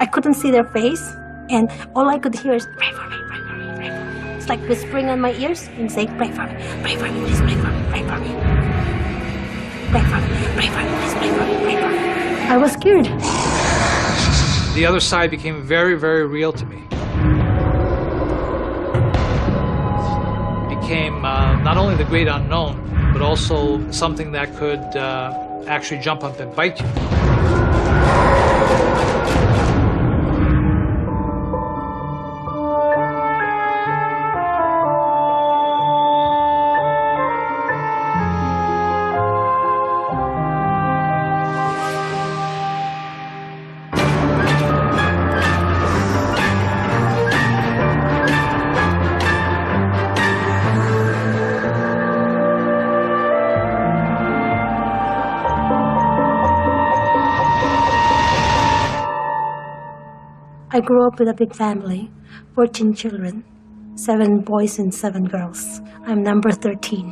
I couldn't see their face, and all I could hear is, pray for me, pray for me, pray for me. It's like whispering in my ears and saying, pray for me, please pray for me, pray for me. Pray for me, please pray for me, pray for me. I was scared. The other side became very, very real to me. It became not only the great unknown, but also something that could actually jump up and bite you. I grew up with a big family, 14 children, 7 boys and 7 girls. I'm number 13.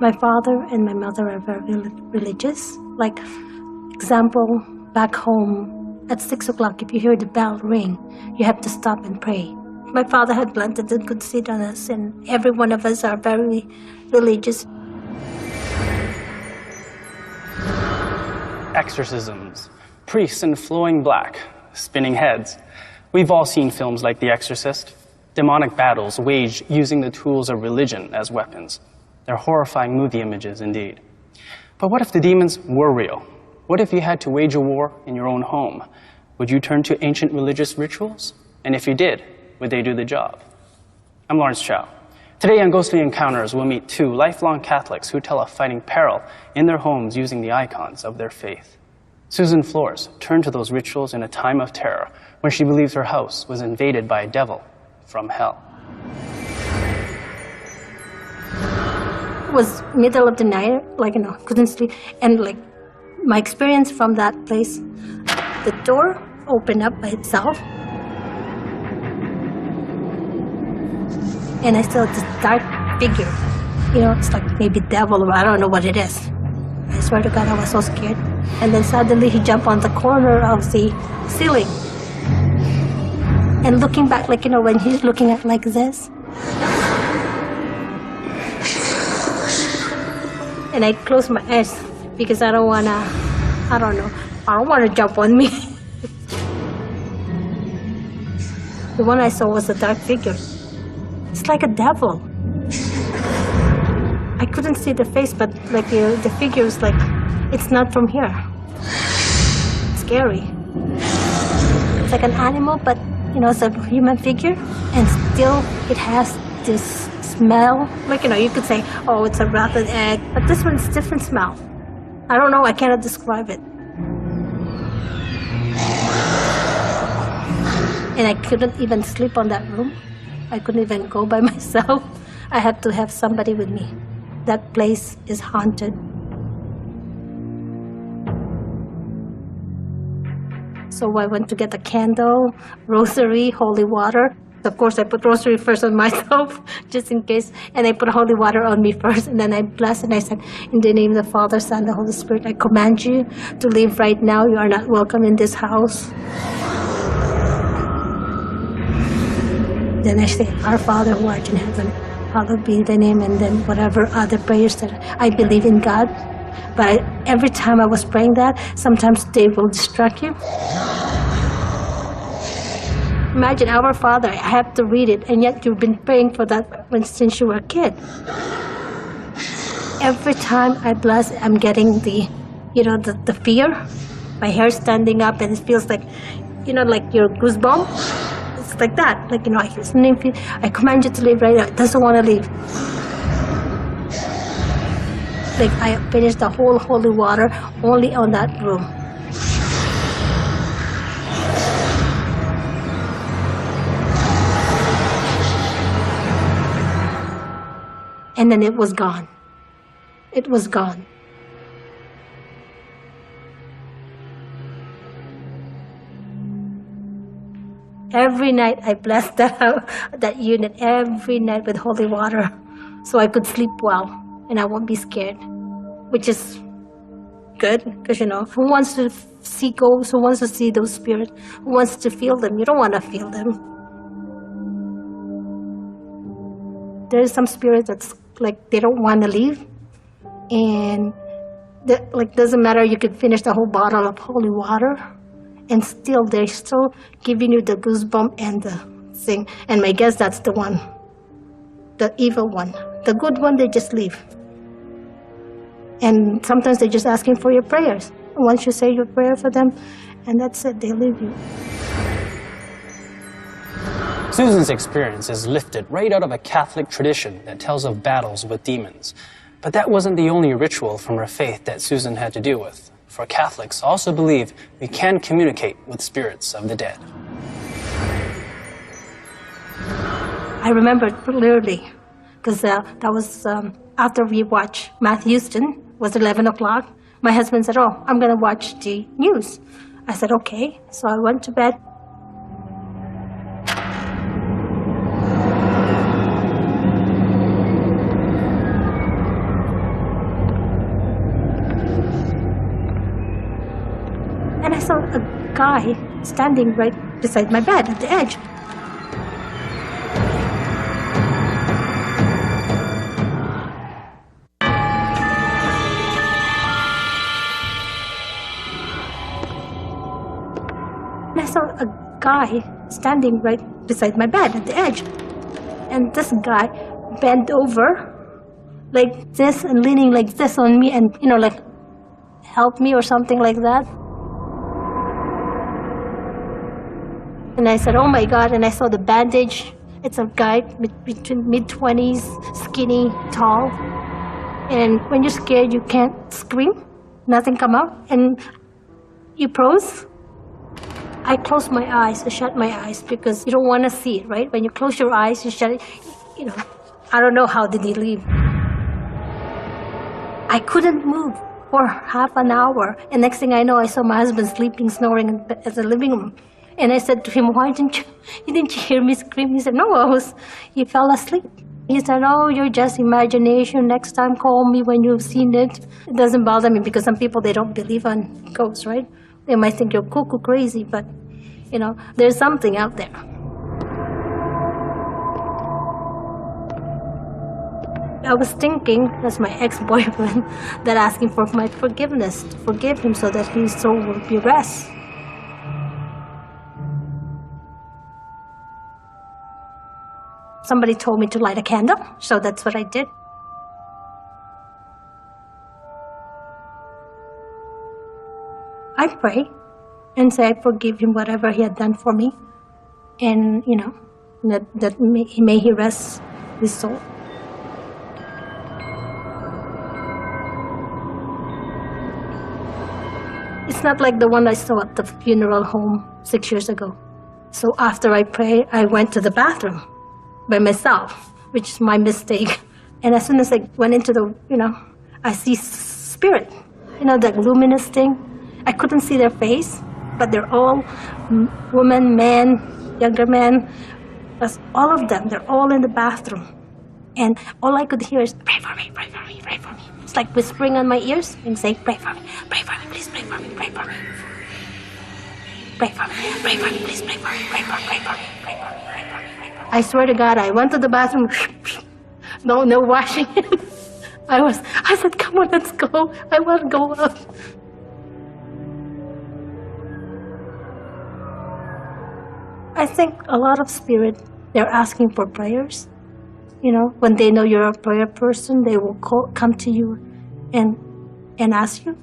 My father and my mother are very religious. Like, example, back home, at 6 o'clock, if you hear the bell ring, you have to stop and pray. My father had planted a good seed on us, and every one of us are very religious. Exorcisms, priests in flowing black, spinning heads. We've all seen films like The Exorcist. Demonic battles waged using the tools of religion as weapons. They're horrifying movie images indeed. But what if the demons were real? What if you had to wage a war in your own home? Would you turn to ancient religious rituals? And if you did, would they do the job? I'm Lawrence Chow. Today on Ghostly Encounters, we'll meet 2 lifelong Catholics who tell of fighting peril in their homes using the icons of their faith. Susan Flores turned to those rituals in a time of terror when she believes her house was invaded by a devil from hell. It was middle of the night, couldn't sleep. And my experience from that place, the door opened up by itself. And I saw this dark figure. It's like maybe devil, or I don't know what it is. I swear to God, I was so scared. And then suddenly he jumped on the corner of the ceiling. And looking back, when he's looking at like this. And I closed my eyes because I don't want to jump on me. The one I saw was a dark figure. It's like a devil. I couldn't see the face, but the figure was it's not from here. It's scary. It's like an animal, but it's a human figure, and still it has this smell. You could say, oh, it's a rotten egg, but this one's different smell. I don't know, I cannot describe it. And I couldn't even sleep on that room. I couldn't even go by myself. I had to have somebody with me. That place is haunted. So I went to get a candle, rosary, holy water. Of course, I put rosary first on myself, just in case. And I put holy water on me first, and then I blessed, and I said, in the name of the Father, Son, and the Holy Spirit, I command you to leave right now. You are not welcome in this house. Then I say, Our Father who art in heaven, hallowed be thy name, and then whatever other prayers that I believe in God. But every time I was praying that, sometimes they will distract you. Imagine, Our Father, I have to read it, and yet you've been praying for that since you were a kid. Every time I bless, I'm getting the fear. My hair standing up, and it feels like your goosebumps. It's like that. I command you to leave right now. It doesn't want to leave. I finished the whole holy water only on that room. And then it was gone. It was gone. Every night I blessed that unit, every night with holy water, so I could sleep well and I won't be scared, which is good, because who wants to see ghosts, who wants to see those spirits, who wants to feel them. You don't want to feel them. There's some spirits that's like they don't want to leave, and like doesn't matter. You could finish the whole bottle of holy water, and still they're still giving you the goosebump and the thing. And my guess that's the one, the evil one. The good one, they just leave. And sometimes they're just asking for your prayers. Once you say your prayer for them, and that's it, they leave you. Susan's experience is lifted right out of a Catholic tradition that tells of battles with demons. But that wasn't the only ritual from her faith that Susan had to deal with. For Catholics also believe we can communicate with spirits of the dead. I remember clearly, because that was after we watched Matthew Houston, was 11 o'clock. My husband said, "Oh, I'm going to watch the news." I said, "Okay." So I went to bed. And I saw a guy standing right beside my bed at the edge. And I saw a guy standing right beside my bed at the edge. And this guy bent over like this and leaning like this on me and, like help me or something like that. And I said, "Oh my God," and I saw the bandage. It's a guy between mid-20s, skinny, tall. And when you're scared, you can't scream. Nothing come out. And you froze. I closed my eyes, I shut my eyes because you don't want to see it, right? When you close your eyes, you shut it, I don't know how did he leave. I couldn't move for half an hour. And next thing I know, I saw my husband sleeping, snoring in the living room. And I said to him, "Why didn't you hear me scream?" He said, "No, he fell asleep." He said, "Oh, you're just imagination. Next time call me when you've seen it." It doesn't bother me because some people, they don't believe on ghosts, right? They might think you're cuckoo crazy, but, there's something out there. I was thinking, as my ex-boyfriend, that asking for my forgiveness, to forgive him so that his soul will be rest. Somebody told me to light a candle, so that's what I did. I pray and say I forgive him whatever he had done for me. And, that may he rest his soul. It's not like the one I saw at the funeral home 6 years ago. So after I prayed, I went to the bathroom by myself, which is my mistake. And as soon as I went into I see spirit, that luminous thing. I couldn't see their face, but they're all women, men, younger men. That's all of them. They're all in the bathroom. And all I could hear is, "Pray for me, pray for me, pray for me." It's like whispering on my ears and saying, "Pray for me, please pray for me, pray for me. Pray for me, please pray for me, pray for me, pray for me, pray for me, pray for me, pray for me." I swear to God, I went to the bathroom, no washing. I said, "Come on, let's go. I want to go up." I think a lot of spirit, they're asking for prayers. When they know you're a prayer person, they will come to you and ask you.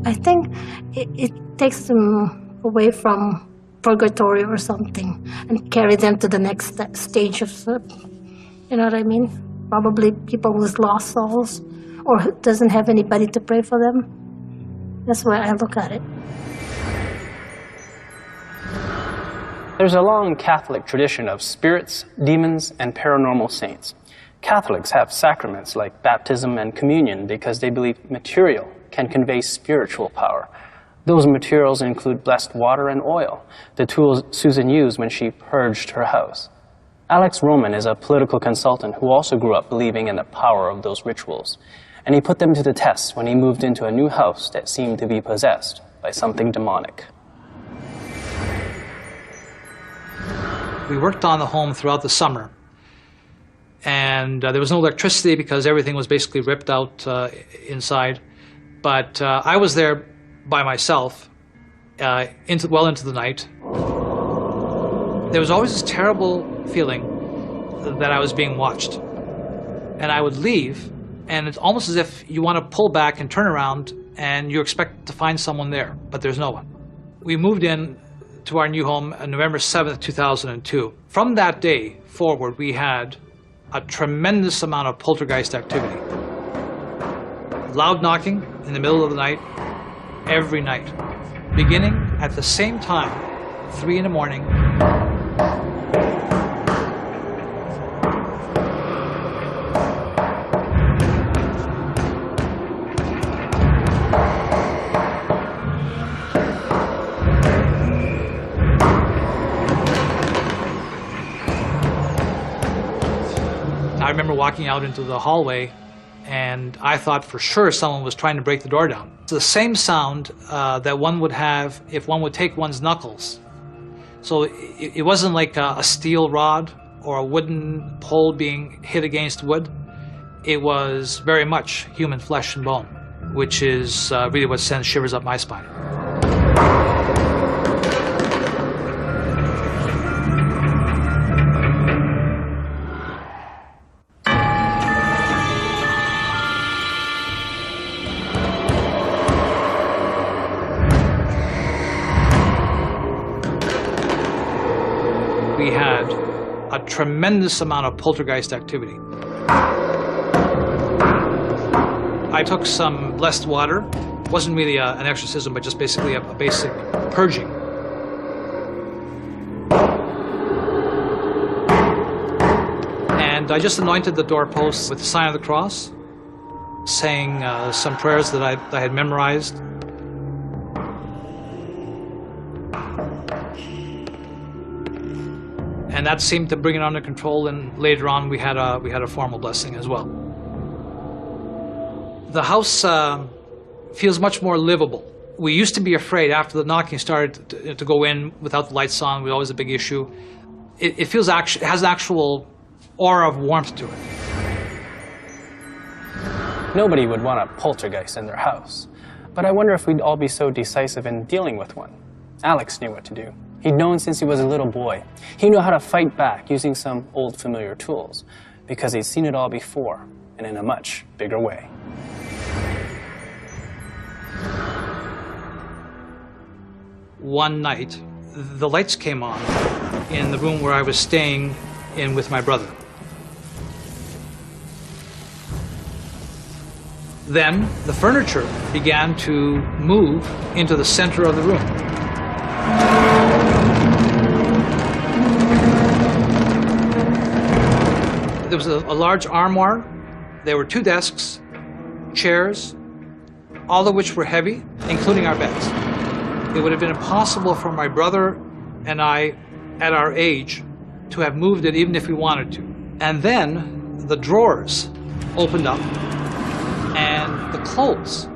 I think it takes them away from purgatory or something and carry them to the next stage of, you know what I mean? Probably people with lost souls or who doesn't have anybody to pray for them. That's why I look at it. There's a long Catholic tradition of spirits, demons, and paranormal saints. Catholics have sacraments like baptism and communion because they believe material can convey spiritual power. Those materials include blessed water and oil, the tools Susan used when she purged her house. Alex Roman is a political consultant who also grew up believing in the power of those rituals. and he put them to the test when he moved into a new house that seemed to be possessed by something demonic. We worked on the home throughout the summer, and there was no electricity because everything was basically ripped out inside. But I was there by myself well into the night. There was always this terrible feeling that I was being watched. And I would leave, and it's almost as if you want to pull back and turn around, and you expect to find someone there, but there's no one. We moved in to our new home on November 7th, 2002. From that day forward, we had a tremendous amount of poltergeist activity. Loud knocking in the middle of the night, every night. Beginning at the same time, 3 in the morning. I remember walking out into the hallway, and I thought for sure someone was trying to break the door down. It's the same sound that one would have if one would take one's knuckles. So it wasn't like a steel rod or a wooden pole being hit against wood. It was very much human flesh and bone, which is really what sends shivers up my spine. We had a tremendous amount of poltergeist activity. I took some blessed water. It wasn't really an exorcism, but just basically a basic purging. And I just anointed the doorposts with the sign of the cross, saying some prayers that I had memorized. And that seemed to bring it under control, and later on we had a formal blessing as well. The house feels much more livable. We used to be afraid after the knocking started to go in without the lights on. It was always a big issue. It feels it has an actual aura of warmth to it. Nobody would want a poltergeist in their house, but I wonder if we'd all be so decisive in dealing with one. Alex knew what to do. He'd known since he was a little boy. He knew how to fight back using some old familiar tools, because he'd seen it all before, and in a much bigger way. One night, the lights came on in the room where I was staying in with my brother. Then the furniture began to move into the center of the room. There was a large armoire. There were 2 desks, chairs, all of which were heavy, including our beds. It would have been impossible for my brother and I, at our age, to have moved it even if we wanted to. And then the drawers opened up, and the clothes,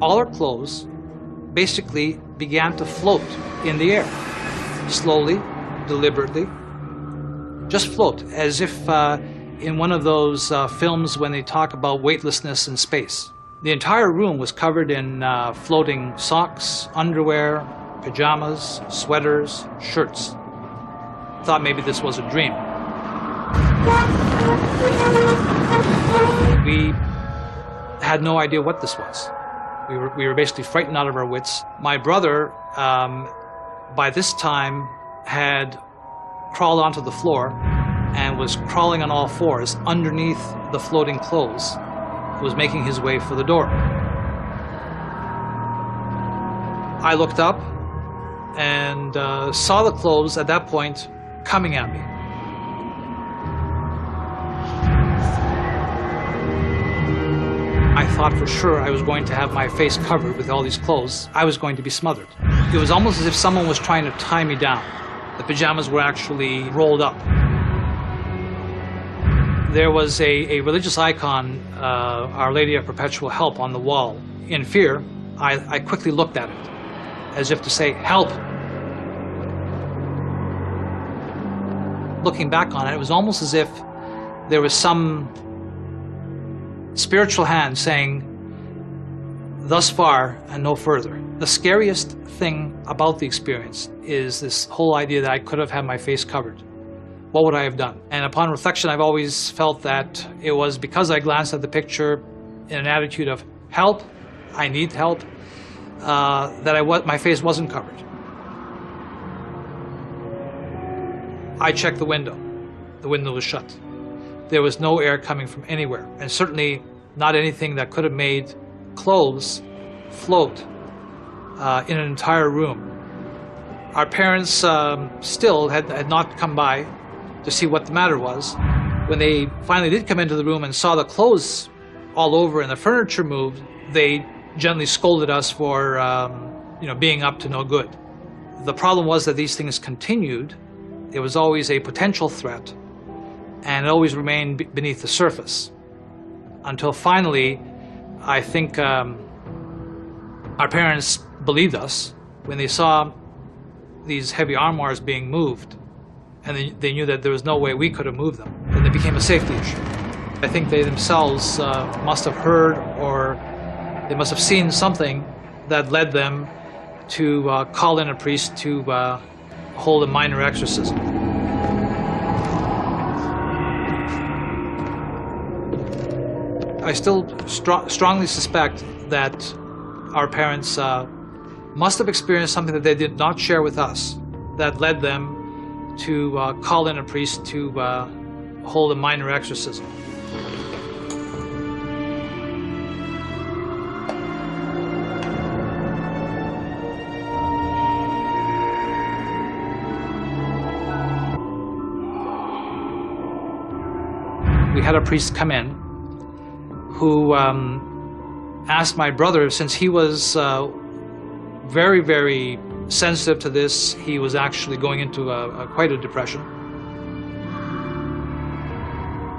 all our clothes, basically began to float in the air, slowly, deliberately, just float, as if in one of those films when they talk about weightlessness in space. The entire room was covered in floating socks, underwear, pajamas, sweaters, shirts. Thought maybe this was a dream. We had no idea what this was. We were basically frightened out of our wits. My brother, by this time, had crawled onto the floor and was crawling on all fours underneath the floating clothes. Was making his way for the door. I looked up and saw the clothes at that point coming at me. I thought for sure I was going to have my face covered with all these clothes. I was going to be smothered. It was almost as if someone was trying to tie me down. The pajamas were actually rolled up. There was a religious icon, Our Lady of Perpetual Help, on the wall. In fear, I quickly looked at it, as if to say, help. Looking back on it, it was almost as if there was some spiritual hand saying, thus far and no further. The scariest thing about the experience is this whole idea that I could have had my face covered. What would I have done? And upon reflection, I've always felt that it was because I glanced at the picture in an attitude of help, I need help, that my face wasn't covered. I checked the window. The window was shut. There was no air coming from anywhere, and certainly not anything that could have made clothes float in an entire room. Our parents still had not come by to see what the matter was. When they finally did come into the room and saw the clothes all over and the furniture moved, they gently scolded us for being up to no good. The problem was that these things continued. It was always a potential threat, and it always remained beneath the surface. Until finally, I think our parents believed us when they saw these heavy armoires being moved, and they knew that there was no way we could have moved them, and it became a safety issue. I think they themselves must have heard, or they must have seen something that led them to call in a priest to hold a minor exorcism. I still strongly suspect that our parents must have experienced something that they did not share with us that led them to call in a priest to hold a minor exorcism. We had a priest come in who asked my brother, since he was very, very sensitive to this, he was actually going into quite a depression.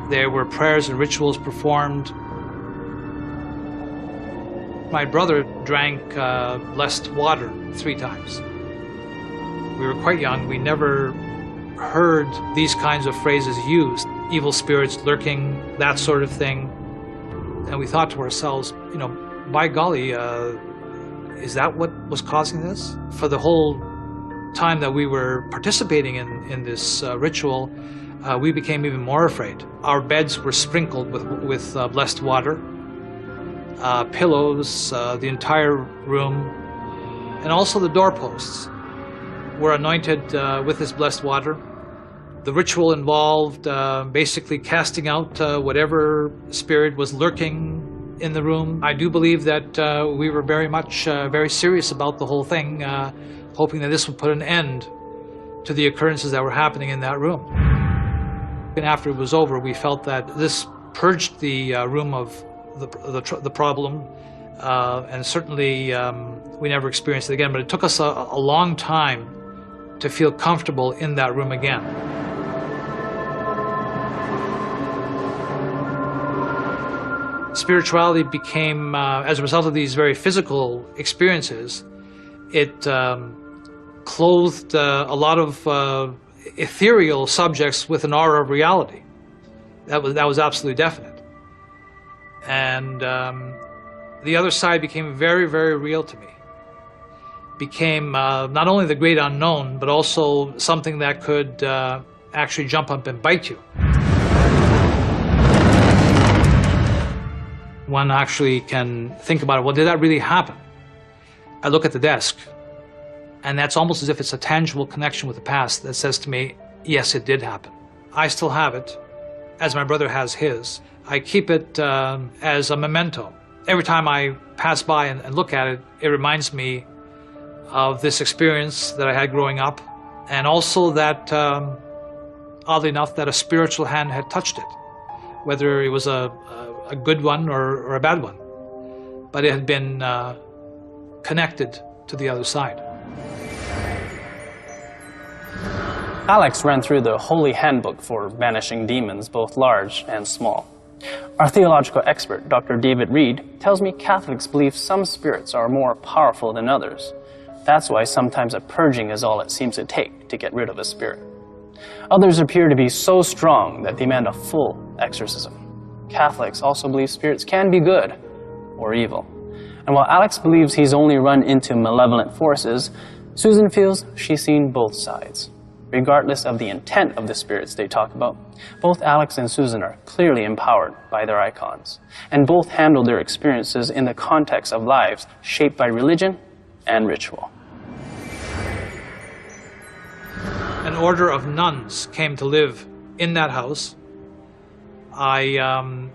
There were prayers and rituals performed. My brother drank blessed water 3 times. We were quite young. We never heard these kinds of phrases used. Evil spirits lurking, that sort of thing. And we thought to ourselves, by golly, is that what was causing this? For the whole time that we were participating in this ritual, we became even more afraid. Our beds were sprinkled with blessed water, pillows, the entire room, and also the doorposts were anointed with this blessed water. The ritual involved basically casting out whatever spirit was lurking in the room. I do believe that we were very serious about the whole thing, hoping that this would put an end to the occurrences that were happening in that room. And after it was over, we felt that this purged the room of the problem, and certainly we never experienced it again, but it took us a long time to feel comfortable in that room again. Spirituality became, as a result of these very physical experiences, it clothed a lot of ethereal subjects with an aura of reality. That was absolutely definite. And the other side became very, very real to me. Became not only the great unknown, but also something that could actually jump up and bite you. One actually can think about it, well, did that really happen? I look at the desk, and that's almost as if it's a tangible connection with the past that says to me, yes, it did happen. I still have it, as my brother has his. I keep it as a memento. Every time I pass by and look at it, it reminds me of this experience that I had growing up, and also that, oddly enough, that a spiritual hand had touched it, whether it was a good one or a bad one, but it had been connected to the other side. Alex ran through the Holy Handbook for banishing demons, both large and small. Our theological expert, Dr. David Reed, tells me Catholics believe some spirits are more powerful than others. That's why sometimes a purging is all it seems to take to get rid of a spirit. Others appear to be so strong that they demand a full exorcism. Catholics also believe spirits can be good or evil. And while Alex believes he's only run into malevolent forces, Susan feels she's seen both sides. Regardless of the intent of the spirits they talk about, both Alex and Susan are clearly empowered by their icons, and both handle their experiences in the context of lives shaped by religion and ritual. An order of nuns came to live in that house. I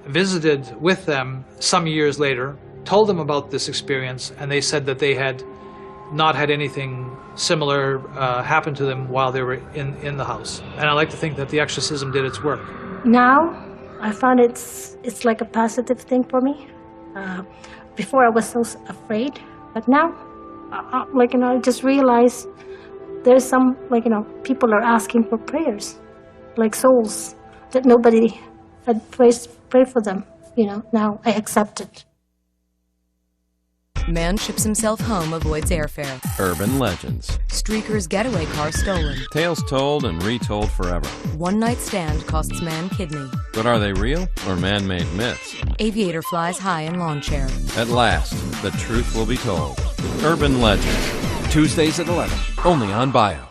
visited with them some years later, told them about this experience, and they said that they had not had anything similar happen to them while they were in the house. And I like to think that the exorcism did its work. Now, I find it's like a positive thing for me. Before I was so afraid, but now, I just realize there's some, people are asking for prayers, like souls that nobody had prayed for them. Now I accept it. Man ships himself home, avoids airfare. Urban legends. Streaker's getaway car stolen. Tales told and retold forever. One night stand costs man kidney. But are they real or man-made myths? Aviator flies high in lawn chair. At last, the truth will be told. Urban legends. Tuesdays at 11, only on Bio.